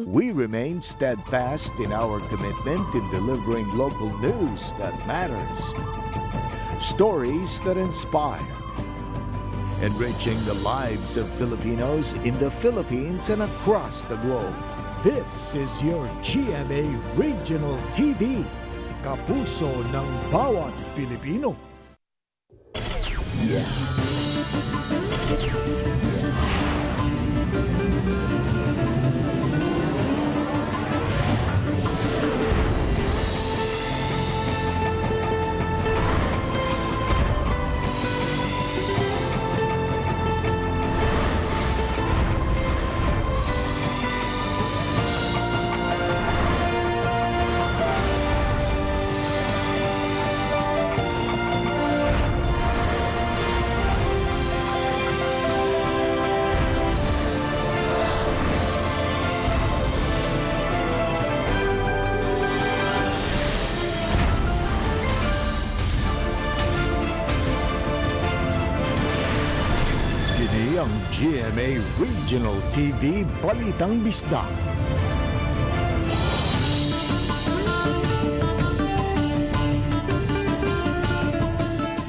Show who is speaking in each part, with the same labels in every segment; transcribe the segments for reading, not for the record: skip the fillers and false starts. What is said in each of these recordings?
Speaker 1: We remain steadfast in our commitment in delivering local news that matters, stories that inspire, enriching the lives of Filipinos in the Philippines and across the globe.
Speaker 2: This is your GMA Regional TV, kapuso ng bawat Pilipino. Kini ang GMA Regional TV Balitang Bisdak.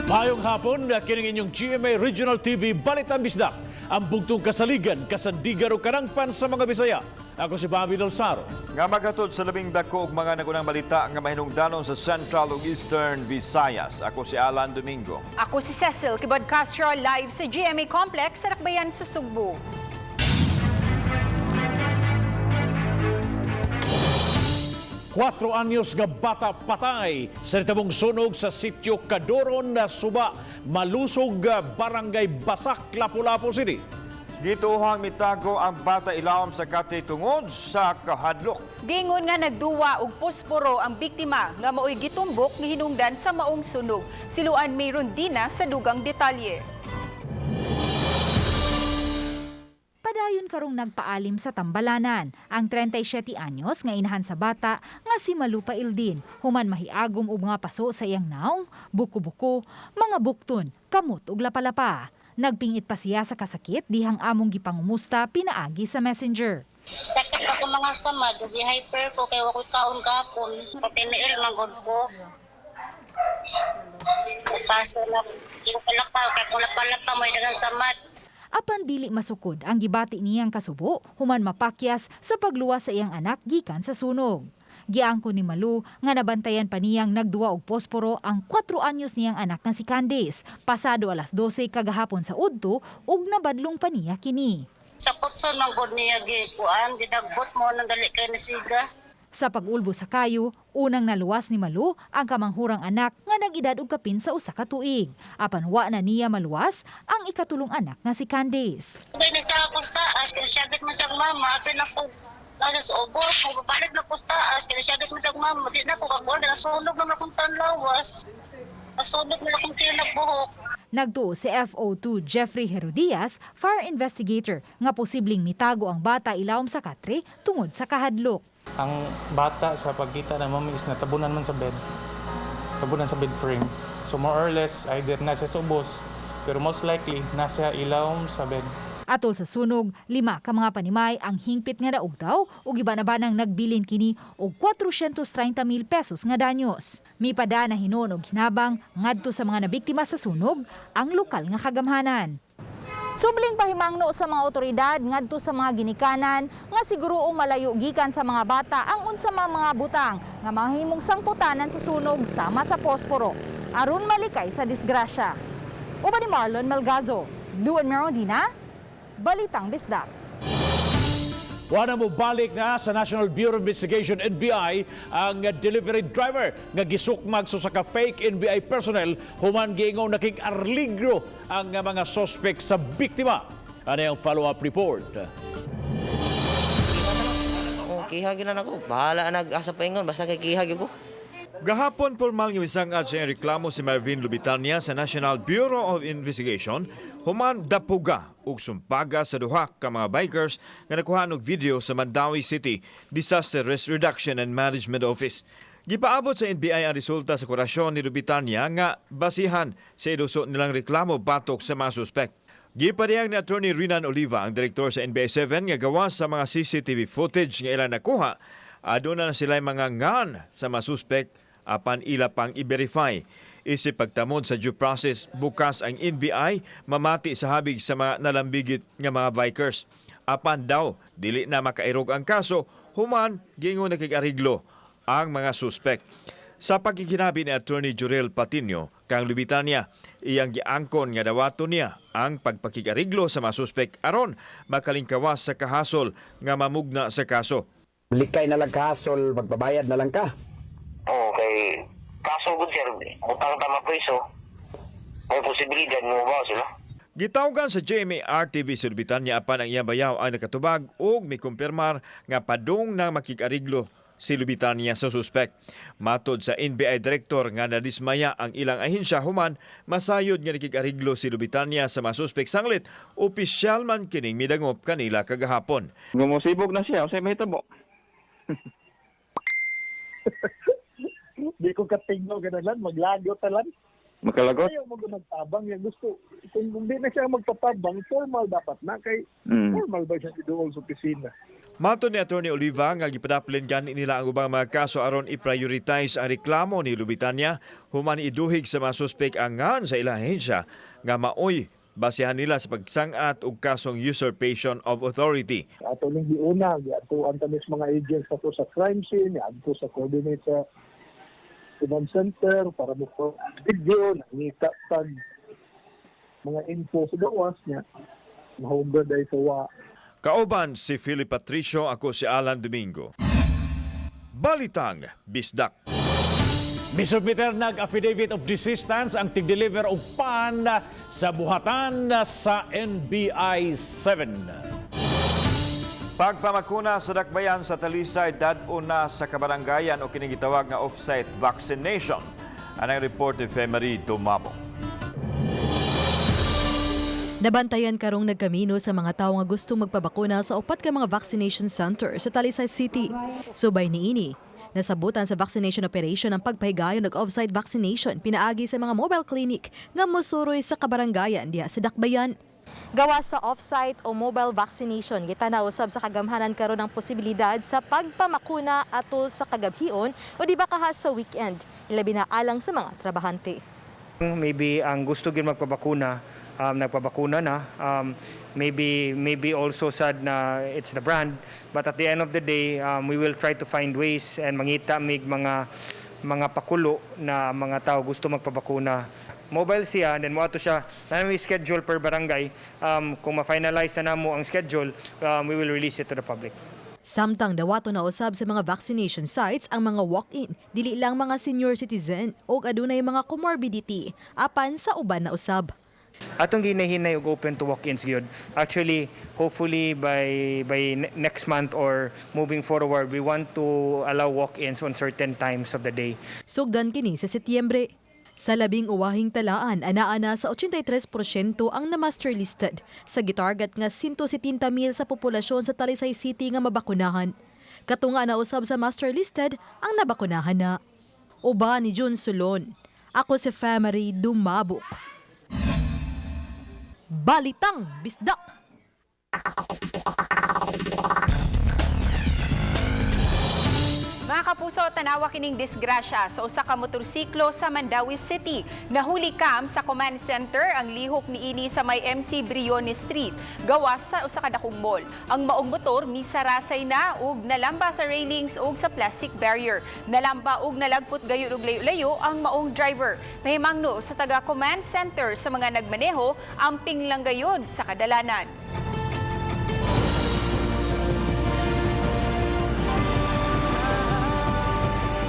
Speaker 3: Mayong hapon, kining inyong GMA Regional TV Balitang Bisdak, ang bugtong kasaligan, kasandigan o karangpan sa mga Bisaya. Ako si Bobby Dolsaro.
Speaker 4: Nga magatod sa labing dako og mga nagunang balita nga mahinungdanon sa Central ug Eastern Visayas. Ako si Alan Domingo.
Speaker 5: Ako si Cecil Kibod Castro, live sa GMA Complex sa Dakbayan sa Sugbo.
Speaker 3: Kwatro anyos nga bata patay sa nitabong sunog sa sitio Cadoron na Suba, Malusog, Barangay Basak, Lapu-Lapu City.
Speaker 4: Gituhang mitago ang bata ilawom sa kati tungod sa kahadlok.
Speaker 5: Gingon nga nagduwa og posporo ang biktima nga maoy gitumbok nga hinungdan sa maong sunog. Siluan mayroon dina sa dugang detalye.
Speaker 6: Padayon karong nagpaalim sa Tambalanan ang 37 anyos nga inahan sa bata nga si Malupa Ildin. Human mahiagom og mga paso sa iyang naong, buko-buko, mga bukton, kamot ug lapalapa. Nagpingit pa siya sa kasakit dihang among gipangumusta pinaagi sa messenger.
Speaker 7: Sakit ako mga samad, di hyper ko kay wakoy kaon kapon. Patiniil magod ko. Paso na yung palapa, kaya kung lapalapa mo dagang samad.
Speaker 6: Apan dili masukod ang gibati niyang kasubo, human mapakyas sa pagluwas sa iyang anak gikan sa sunog. Giangko ni Malu nga nabantayan pa niyang nagduwa og posporo ang 4 anyos niyang anak nga si Candice. Pasado alas 12 kagahapon sa udto ug nabadlong pa niya kini.
Speaker 7: Sa kutson manggod niya gikuan, didagbot mo nang dali kay nasiga.
Speaker 6: Sa pag-ulbo sa kayo, unang naluwas ni Malu ang kamanghurang anak nga nag-edad og kapin sa usa ka tuig. Apan wa na niya maluwas ang ikatulong anak nga si Candice.
Speaker 7: Dili sa kustaas, kaya siyagit mo sa mama, apin ako. Alas obos, kung babalik na kustaas, kaya siyagit mo sa mama, di na ko kakuha, nasunog naman akong tanlawas. Nasunog naman akong tilag buhok.
Speaker 6: Nagtuo si FO2 Jeffrey Herodias, fire investigator, nga posibleng mitago ang bata ilawom sa katre tungod sa kahadlok.
Speaker 8: Ang bata sa pagkita ng mami is natabunan man sa bed. Tabunan sa bed frame. So more or less, either nasa subos, pero most likely, nasa ilawom sa bed.
Speaker 6: Atol sa sunog, 5 ka mga panimay ang hingpit nga daog daw ug iba na ba nang nagbilin kini og 430,000 pesos nga danyos. Mipada na hinon og hinabang ngadto sa mga nabiktima sa sunog ang lokal nga kagamhanan. Subling pahimangno sa mga otoridad ngadto sa mga ginikanan nga siguroong malayo gikan sa mga bata ang unsa mga butang nga mahimong sangputanan sa sunog sama sa posporo aron malikay sa disgrasya. Uban ni Marlon Melgazo, Luan Merondina, Balitang Bisdak.
Speaker 3: Wala mo balik na sa National Bureau of Investigation NBI ang delivery driver nga gisukmag sa ka-fake NBI personnel human giingon nakig-arligro ang mga suspect sa biktima. Ano yung follow-up report?
Speaker 9: Kihagin na ako. Bahala nag-asa pa ingon. Basta kay kihagin ko.
Speaker 4: Gahapon pormal nga misangad sa reklamo si Marvin Lubitania sa National Bureau of Investigation human dapuga ug sumpaga sa duha ka mga bikers nga nakuha og video sa Mandawi City Disaster Risk Reduction and Management Office. Gipaabot sa NBI ang resulta sa kurasyon ni Lubitania nga basihan sa iduso nilang reklamo batok sa mga suspect. Giparehang ni Attorney Rinan Oliva, ang direktor sa NBI7, nga gawas sa mga CCTV footage nga ilang nakuha, aduna na sila mga ngan sa mga suspect apan ila pang i-verify. Isip pagtamod sa due process, bukas ang NBI mamati sa habig sa mga nalambigit nga mga bikers. Apan daw, dili na makairog ang kaso, human gingon nakig-ariglo ang mga suspect. Sa pagkikinabi ni Attorney Jurel Patino, kang lubitan niya, iyang giangkon nga dawato niya ang pagpakikariglo sa mga suspect aron makalingkawas sa kahasol nga mamugna sa kaso.
Speaker 10: Likay na lang kahasol, magbabayad na lang ka.
Speaker 7: Okay. Kaso good sir, utang tama preso. May posibilidad mo ba sila?
Speaker 4: Gitawgan sa GMA-RTV sa lubitan niya apan ang iyang bayaw ang nakatubag o may kumpirmar nga padung na makikariglo si lubitan niya sa suspect. Matod sa NBI Director nga nadismaya ang ilang ahensya human, masayod nga nakikariglo si lubitan niya sa mga suspect sanglit, opisyal man kining midangop kanila kagahapon.
Speaker 11: Gumusibog na siya, usay mahitabo.
Speaker 2: Di ko katigno ganalan, maglagot talan.
Speaker 11: Makalagot?
Speaker 2: Ayaw mo magtabang yung gusto. Kung hindi na siya magpatabang, formal dapat na kay formal ba siya idool sa opisina.
Speaker 4: Matod ni Attorney Oliva nga gipadaplin gani nila ang ubang mga kaso aron i-prioritize ang reklamo ni Lubitania human iduhig sa mga suspect ang ngan sa ilang ahensya nga maoy basehan nila sa pagsangat og kasong usurpation of authority.
Speaker 2: Ato ning giuna, ato ang tamis mga agents ato sa crime scene, ato sa coordinate sa command center para mo video, nakita tag mga info sa gawas niya. Mahumba dahil sa wa.
Speaker 4: Kauban si Philip Patricio, ako si Alan Domingo. Balitang Bisdak.
Speaker 3: Misubmiter nag-affidavit of desistance ang tig-deliver og pan sa buhatan sa NBI 7.
Speaker 4: Pagpamakuna sa dakbayan sa Talisay dad-o na sa kabaranggayan o kining gitawag nga off-site vaccination. Anang report ni Femery Dumabo.
Speaker 12: Nabantayan karong nagkamino sa mga tawo nga gustong magpabakuna sa upat ka mga vaccination center sa Talisay City. Subay niini, nasabutan sa vaccination operation ang pagpahigayon ng off-site vaccination pinaagi sa mga mobile clinic nga mosuroy sa kabaranggayan diha sa dakbayan. Gawas sa off-site o mobile vaccination, gitanaw usab sa kagamhanan karon ang posibilidad sa pagpamakuna atol sa kagabhion o di ba kahas sa weekend, ilabi na alang sa mga trabahante.
Speaker 11: Maybe ang gusto gyud magpabakuna, nagpabakuna na. Maybe also sad na it's the brand, but at the end of the day, we will try to find ways and mangita mig mga pakulo na mga tao gusto magpabakuna. Mobile siya, then mo ato siya na may schedule per barangay. Kung ma-finalize na namo ang schedule, we will release it to the public.
Speaker 12: Samtang dawato na usab sa mga vaccination sites ang mga walk-in, dili lang mga senior citizen o adunay mga comorbidity apan sa uban na usab.
Speaker 11: Atong ginahinay og open to walk-ins gyud. Actually, hopefully by next month or moving forward, we want to allow walk-ins on certain times of the day.
Speaker 12: Sugdan kini sa Setyembre. Sa labing uwahing talaan, anaa sa 83% ang na-master listed sa gitarget nga 170,000 sa populasyon sa Talisay City nga mabakunahan. Katunga na usab sa master listed ang nabakunahan na. Uba ni Jun Sulon. Ako si Femery Dumabok. Balitang Bisdak.
Speaker 5: Mga kapuso, tanawa kining disgrasya sa usa ka motorsiklo sa Mandawi City. Nahuli kam sa command center ang lihok niini sa may MC Briones Street, gawas sa usa ka dakong mall. Ang maong motor misarasay na ug nalamba sa railings ug sa plastic barrier. Nalamba ug nalagpot gayon og layo-layo ang maong driver. Nahimangno sa taga command center sa mga nagmaneho amping lang gayon sa kadalanan.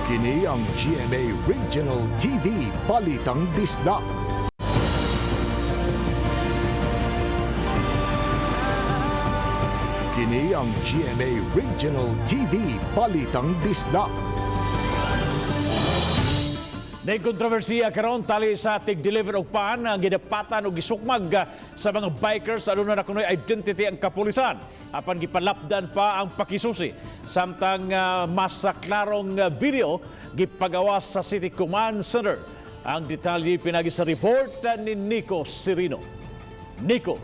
Speaker 2: Kini ang GMA Regional TV Balitang Bisdak. Kini ang GMA Regional TV Balitang Bisdak.
Speaker 3: Nay kontrobersiya karon tali sa tig-deliver og pan ang gidapatan og gisukmag sa mga bikers aduna na kunoy identity ang kapulisan apan gipalapdan pa ang pakisusi samtang mas sa klarong video gipagawas sa City Command Center. Ang detalye pinagi sa report ni Nico Cirino. Nico.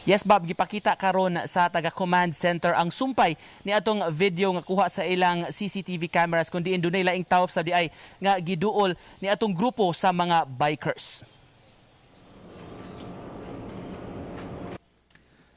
Speaker 13: Yes, Bob, gipakita karon sa taga command center ang sumpay ni atong video nga kuha sa ilang CCTV cameras kundi dunay laing tawop sa DI nga giduol ni atong grupo sa mga bikers.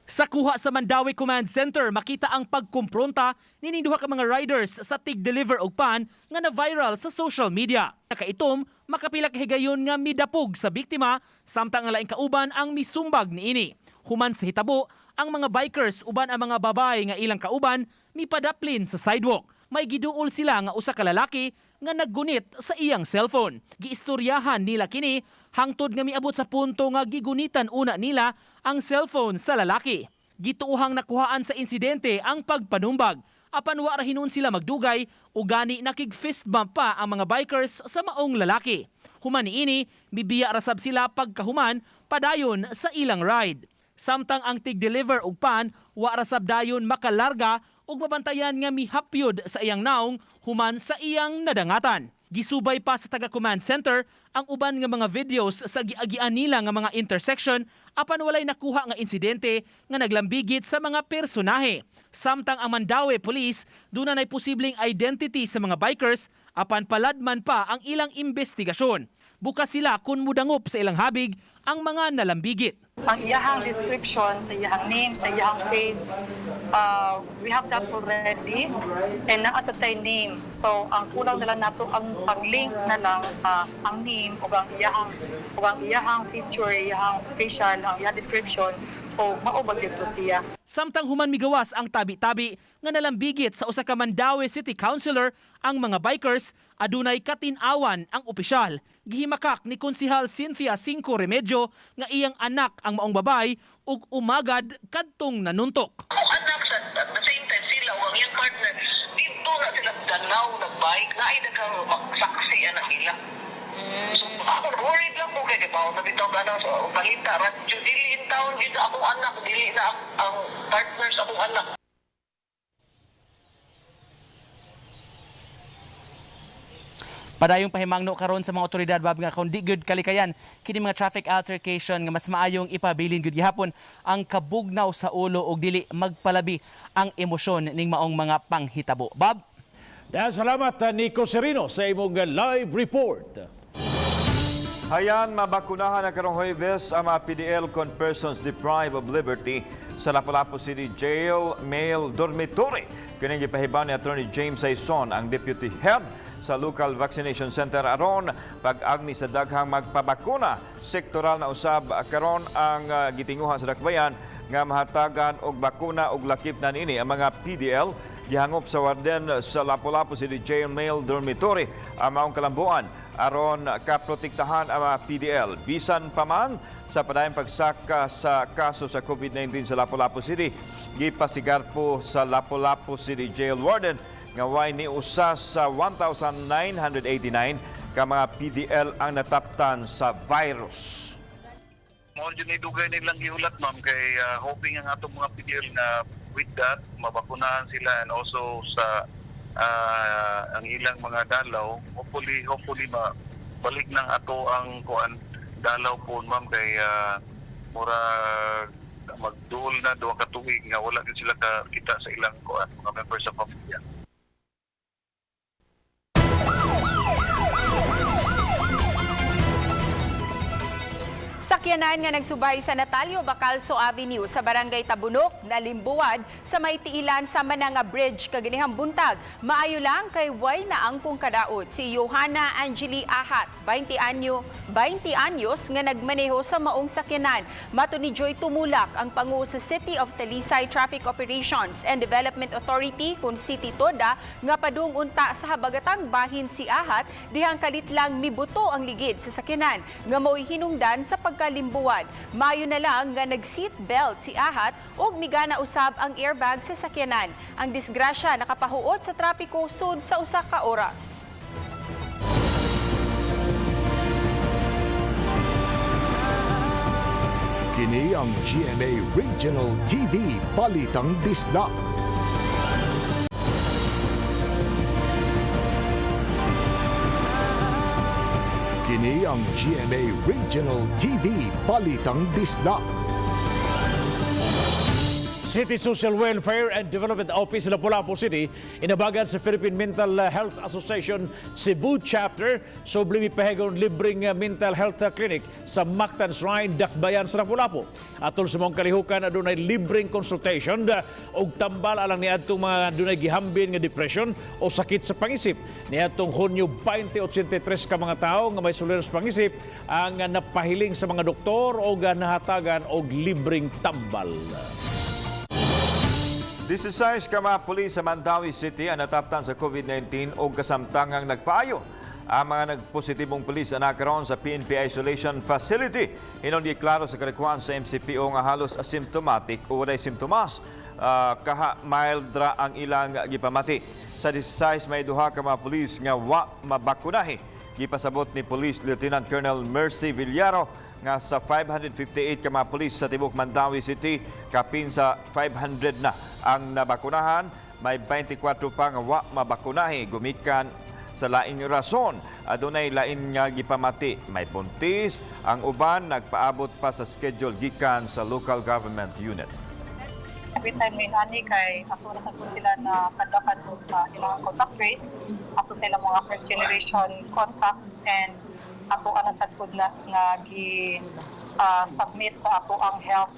Speaker 13: Sa kuha sa Mandawi Command Center, makita ang pagkumpronta nining duha ka mga riders sa tig-deliver og pan nga na-viral sa social media. Nakaitom, makapila ka higayon nga midapog sa biktima samtang ang laing kauban ang misumbag niini. Human sa hitabo, ang mga bikers uban ang mga babae nga ilang kauban mipadaplin sa sidewalk. May giduol sila nga usa ka lalaki nga naggunit sa iyang cellphone. Giistoryahan nila kini hangtod nga miabot sa punto nga gigunitan una nila ang cellphone sa lalaki. Gituohang nakuhaan sa insidente ang pagpanumbag. Apan wa ra hinon sila magdugay ug gani nakig fist bump pa ang mga bikers sa maong lalaki. Human niini, bibiya ra sab sila pagkahuman padayon sa ilang ride. Samtang ang tig-deliver og pan, wa ra sab dayon makalarga ug mabantayan nga mihapyod sa iyang naong human sa iyang nadangatan. Gisubay pa sa taga-command center ang uban nga mga videos sa giagian nila nga mga intersection apan walay nakuha nga insidente nga naglambigit sa mga personahe. Samtang ang Mandawi Police duna nay posibleng identity sa mga bikers apan paladman pa ang ilang investigasyon. Bukas sila kung mudangop sa ilang habig ang mga nalambigit.
Speaker 14: Ang iyahang description, sa iyahang name, sa iyahang face, we have that already and naa sa tay name. So ang kulang na lang nato ang pag-link na lang sa ang name o ang iyahang feature, iyahang facial, ang iyahang description o maubag dito siya.
Speaker 13: Samtang human migawas ang tabi-tabi nga nalambigit sa usa ka Mandawi City Councilor ang mga bikers, adunay katin-awan ang opisyal. Gihimakak ni Konsehal Cynthia Cinco Remedyo nga iyang anak ang maong babay ug umagad kadtong nanuntok.
Speaker 15: Ang anak sa at the same time sila o ang iyang partner dito na sila danaw nagbike na ay nagsaksi anak nila. So ako worried lang po kay Paul na bitaw ka na so balita radyo dili in town gid akong anak dili na ang partners akong anak.
Speaker 13: Padayong pahimangno karon sa mga otoridad bab nga kung di good kalikayan kini mga traffic altercation nga mas maayong ipabilin gud gihapon ang kabugnaw sa ulo ug dili magpalabi ang emosyon ning maong mga panghitabo. Bob.
Speaker 3: Salamat Nico Serino sa imong live report.
Speaker 4: Hayan, mabakunahan na karong Huwebes ang mga PDL con persons deprived of liberty sa Lapu-Lapu City Jail Male Dormitory. Kining gipahibaw ni Attorney James Saison, ang Deputy Head sa Local Vaccination Center aron pag-agni sa daghang magpabakuna. Sektoral na usab karon ang gitinguhan sa dakbayan nga mahatagan og bakuna og lakip na niini ang mga PDL gihangop sa warden sa Lapu-Lapu City Jail Male Dormitory ang maong kalambuan aron kaprotektahan ang mga PDL. Bisan pa man sa padayong pagsaka sa kaso sa COVID-19 sa Lapu-Lapu City, gipasigar po sa Lapu-Lapu City Jail Warden nga way ni usa sa 1,989 ka mga PDL ang nataptan sa virus.
Speaker 16: Mo jud ni dugay nilang giulat ma'am kay hoping ang atong mga PDL na with that mabakunahan sila and also sa ang ilang mga dalaw hopefully balik nang ato ang kuan dalaw po ma'am kay mura magduol na duha ka tuig nga wala gid sila kita sa ilang kuan mga members sa pamilya.
Speaker 5: Sakyanan nga nagsubay sa Natalio Bacalso Avenue sa Barangay Tabunok, nalimbuwad sa may tiilan sa Mananga Bridge kaganihang buntag. Maayo lang kay way na angkong kadaot si Johanna Angeli Ahat, 20 anyos nga nagmaneho sa maong sakyanan. Mato ni Joy Tumulak, ang pangu sa City of Talisay Traffic Operations and Development Authority kun City Toda nga padung unta sa habagatang bahin si Ahat dihang kalit lang mibuto ang ligid sa sakyanan nga mo'y hinungdan sa pagkalimbuwad. Mayo na lang nga nag-seat belt si Ahat ug migana usab ang airbag sa sakyanan. Ang disgrasya nakapahuot sa trapiko sud sa usa ka oras.
Speaker 1: Kini ang GMA Regional TV Balitang Disda. Kini ang GMA Regional TV Balitang Disda.
Speaker 3: City Social Welfare and Development Office sa Lapu-Lapu City inabagan sa Philippine Mental Health Association Cebu Chapter sobre mipahigon libreng mental health clinic sa Mactan Shrine, Dakbayan sa Lapu-Lapu. Atol sa mong kalihukan adunay libreng consultation og tambal alang niadtong mga dunay gihambin nga depression o sakit sa pangisip. Niadtong Hunyo 2083 ka mga tao nga may sulira's pangisip ang napahiling sa mga doktor o nahatagan og libreng tambal.
Speaker 4: 16 ka mga pulis sa Mandawi City ang nataptan sa COVID-19 o kasamtangang nagpaayo. Ang mga nagpositibong pulis ang nakaroon sa PNP Isolation Facility. Hinong klaro sa kalikuan sa MCPO nga halos asymptomatic o walay simptomas. Kaha mild ra ang ilang gipamati. Sa 16 may duha ka mga pulis nga wa mabakunahi. Gipasabot ni Police Lieutenant Colonel Mercy Villaro nga sa 558 ka mga pulis sa tibok Mandawi City, kapin sa 500 na ang nabakunahan. May 24 pa nga wa mabakunahi gumikan sa laing rason. Adunay lain nga gipamati. May buntis, ang uban nagpaabot pa sa schedule gikan sa local government unit.
Speaker 14: Every time may nani kay ato na sa sila na kadlakan sa ilang contact trace, ato sila mga first generation contact, and ato ana sad pud na nga gi-submit sa ato ang health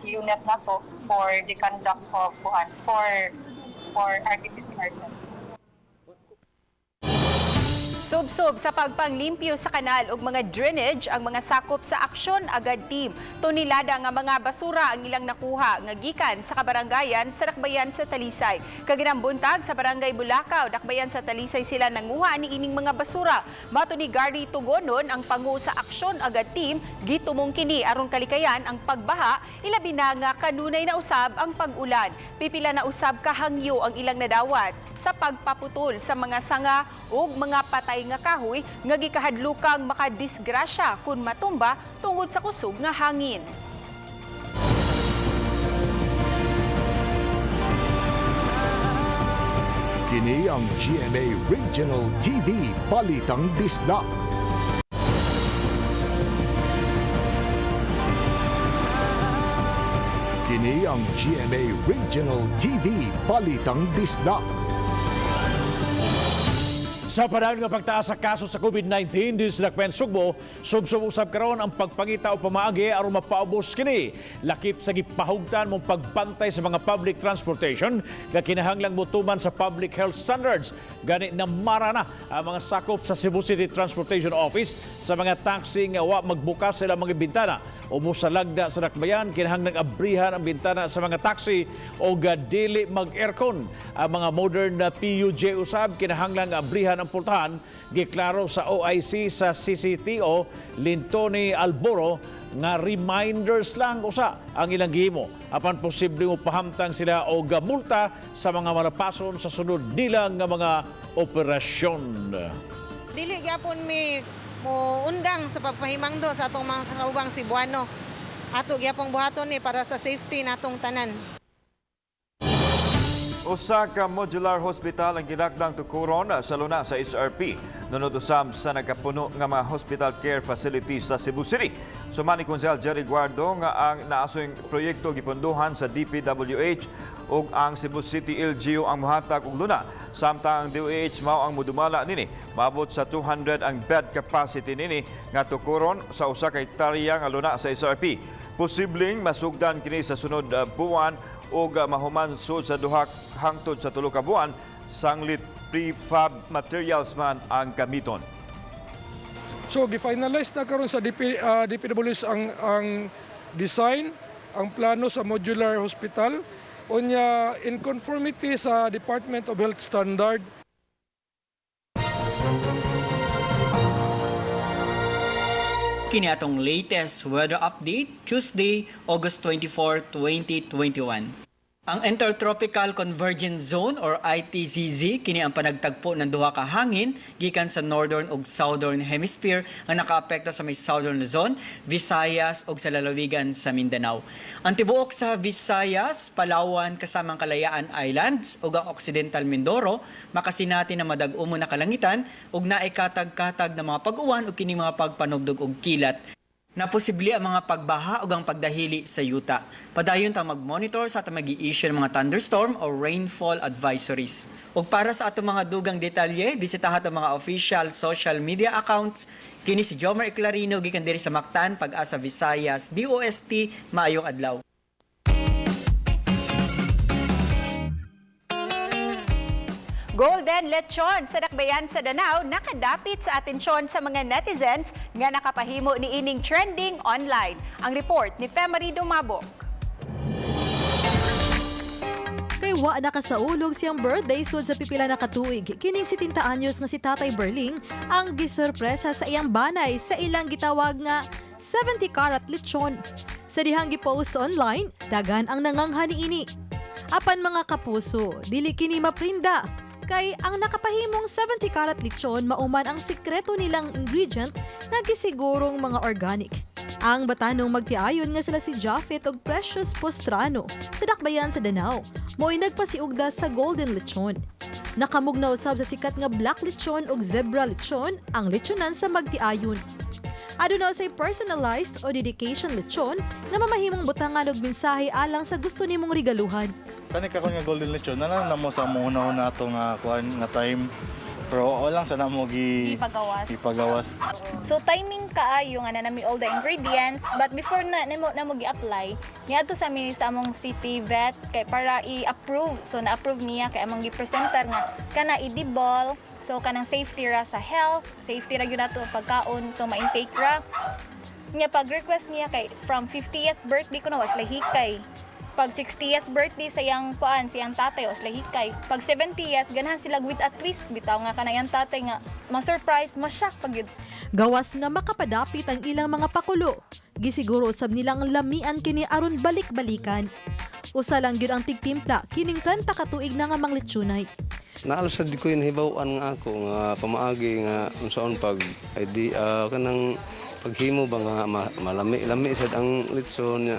Speaker 14: unit nato for the conduct of for RT-PCR tests.
Speaker 5: Subsob sa pagpanglimpyo sa kanal ug mga drainage ang mga sakop sa Aksyon Agad Team. Tonelada nga mga basura ang ilang nakuha nga gikan sa kabarangayan sa Dakbayan sa Talisay. Kaginang buntag sa Barangay Bulacau, Dakbayan sa Talisay sila nanguha ni ining mga basura. Mato ni Gary Tugonon, ang pangu sa Aksyon Agad Team, gitumong kini aron kalikayan ang pagbaha, ilabi na nga kanunay na usab ang pag-ulan. Pipila na usab kahangyo ang ilang nadawat sa pagpaputol sa mga sanga ug mga patay nga kahoy nga gikahadlukang makadisgrasya kung matumba tungod sa kusog nga hangin.
Speaker 1: Kini ang GMA Regional TV Balitang Disdak. Kini ang GMA Regional TV Balitang Disdak.
Speaker 3: Sa panahon nga pagtaas sa kaso sa COVID-19 din sa Dakbayan Sugbo, subsub-usab karon ang pagpangita o pamaagi aron mapaubos kini. Lakip sa gipahugtan mong pagbantay sa mga public transportation nga kinahanglang motuman sa public health standards. Gani na mara na ang mga sakop sa Cebu City Transportation Office sa mga taxi nga wa magbukas sila mga bintana. O sa lagda sa Dakbayan, kinahanglang abrihan ang bintana sa mga taxi o dili mag-aircon. Ang mga modern na PUJ usab, kinahanglang abrihan ang pultahan. Giklaro sa OIC sa CCTO, Lintoni Alboro, nga reminders lang usa ang ilang gihimo. Apan posible mo pahamtang sila o multa sa mga malapason sa sunod nila nga mga operasyon.
Speaker 17: Dili gyapon mi mo undang sa pagpahimang do sa atong mga kaubang Cebuano. Ato gyapong buhaton ni para sa safety natong tanan.
Speaker 4: Usa ka modular hospital ang ginakdang tukuron sa luna sa SRP. Nunod usab sa nagkapuno nga mga hospital care facilities sa Cebu City. Sumani Konsehal Jerry Guardo nga ang naasoyng proyekto gipunduhan sa DPWH ug ang Cebu City LGU ang mohatag og luna. Samtang ang DOH mao ang mudumala nini. Maabot sa 200 ang bed capacity nini nga tukuron sa usa ka hektarya nga luna sa SRP. Posibleng masugdan kini sa sunod buwan o mahuman sud sa duha hangtod sa 3 ka buwan, sanglit prefab materials man ang gamiton.
Speaker 18: So gi-finalize na karon sa DPWH ang design, ang plano sa modular hospital unya in conformity sa Department of Health Standard.
Speaker 19: Kini atong latest weather update, Tuesday, August 24, 2021. Ang Intertropical Convergence Zone or ITCZ kini ang panagtagpo ng duha ka hangin gikan sa northern ug southern hemisphere nga nakaapekto sa may southern Luzon, Visayas ug sa lalawigan sa Mindanao. Ang tibuok sa Visayas, Palawan kasamang Kalayaan Islands ug ang Occidental Mindoro makasinati na madag-o mo na kalangitan ug naay katag-katag na mga pag-uwan ug kini mga pagpanugdog og kilat. Naposible ang mga pagbaha o ang pagdahili sa yuta. Padayon tang mag-monitor sa atong mag-i-issue ng mga thunderstorm o rainfall advisories. Ug para sa atong mga dugang detalye, bisitahan ang mga official social media accounts. Kini si Jomar Eclarino gikan diri sa Mactan, Pag-asa, Visayas, DOST, maayong adlaw.
Speaker 5: Golden lechon sa Dakbayan sa Danau nakadapit sa atensyon sa mga netizens nga nakapahimo ni ining trending online. Ang report ni Femari Dumabok.
Speaker 12: Kay wa nakasaulog siyang birthday sud sa pipila na katuig. Kining 70 anyos nga si Tatay Berling ang gisurpresa sa iyang banay sa ilang gitawag nga 70 karat lechon. Sa dihang gipost online, dagan ang nangangha niini. Apan mga kapuso, dili kini maprinda. Kay ang nakapahimong 70 karat lechon mauman ang sikreto nilang ingredient nga gisigurong mga organic. Ang batanong magtiayon nga sila si Japheth ug Precious Postrano sa Dakbayan sa Danau mo'y nagpasiugda sa golden lechon. Nakamugnaw usab sa sikat nga black lechon ug zebra lechon ang lechonan sa magtiayon. Aduna say personalized o dedication lechon na mamahimong butangan og mensahe alang sa gusto nimong regaluhan.
Speaker 20: Kani ka nga golden lechon na mo sa muna ato nga kuan nga time pero walang sana mo ipagawas.
Speaker 21: So timing kaayo nga nami all the ingredients but before na mo gi-apply niadto sa amin sa among city vet kay para i-approve. So na-approve niya kay among gi-presenter nga kana edible. So kanang safety ra sa health, safety ra gyud nato pagkaon so ma-intake ra. Nya pag request niya kay from 50th birthday ko na was lahikay. Pag 60th birthday sa iyang siyang tatay was lahikay. Pag 70th ganahan sila with a twist bitaw nga kanayang tatay nga ma-surprise, ma-shock pag yun.
Speaker 12: Gawas nga makapadapit ang ilang mga pakulo. Gisiguro usab nilang lamian kini aron balik-balikan. Usa lang gyud ang tigtimpla kining 30 ka tuig na nga manglechunay.
Speaker 22: Naalasad ko hibawaan nga ako nga pamaagi nga unsaon pag idea kanang paghimo ba nga malami sad ang litson niya.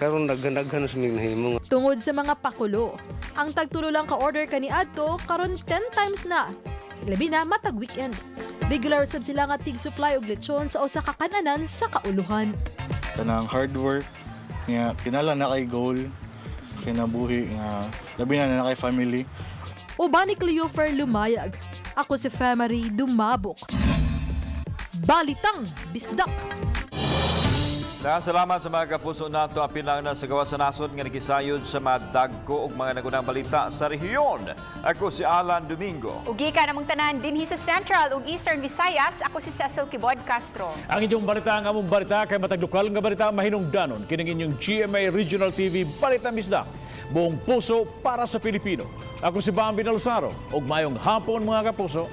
Speaker 22: Karon daghan sa mig nahimo.
Speaker 12: Tungod sa mga pakulo, ang tagtulo lang ka-order kaniadto karon 10 times na. Labi na matag weekend. Regular sab sila nga tig-supply og lechon sa usa ka kananan sa kauluhan.
Speaker 20: Kanang hard work nga kinala na kay goal sa kinabuhi nga labi na kay family.
Speaker 12: Uban ni Cleofer Lumayag. Ako si Femari Dumabok. Balitang Bisdak.
Speaker 4: Salamat sa mga kapuso nato ang pinangna sa gawas sa nasod nga nagisayod sa mga dagko ug mga nagunang balita sa rehiyon. Ako si Alan Domingo.
Speaker 5: Ugi ka namong tanan dinhi sa Central ug Eastern Visayas. Ako si Cecil Kibod Castro.
Speaker 3: Ang inyong balita, ang among balita kay matag lokal nga balita mahinungdanon kining inyong GMA Regional TV Balitang Bisdak. Buong puso para sa Pilipino. Ako si Bambi Nalsaro ug mayong hapon mga kapuso.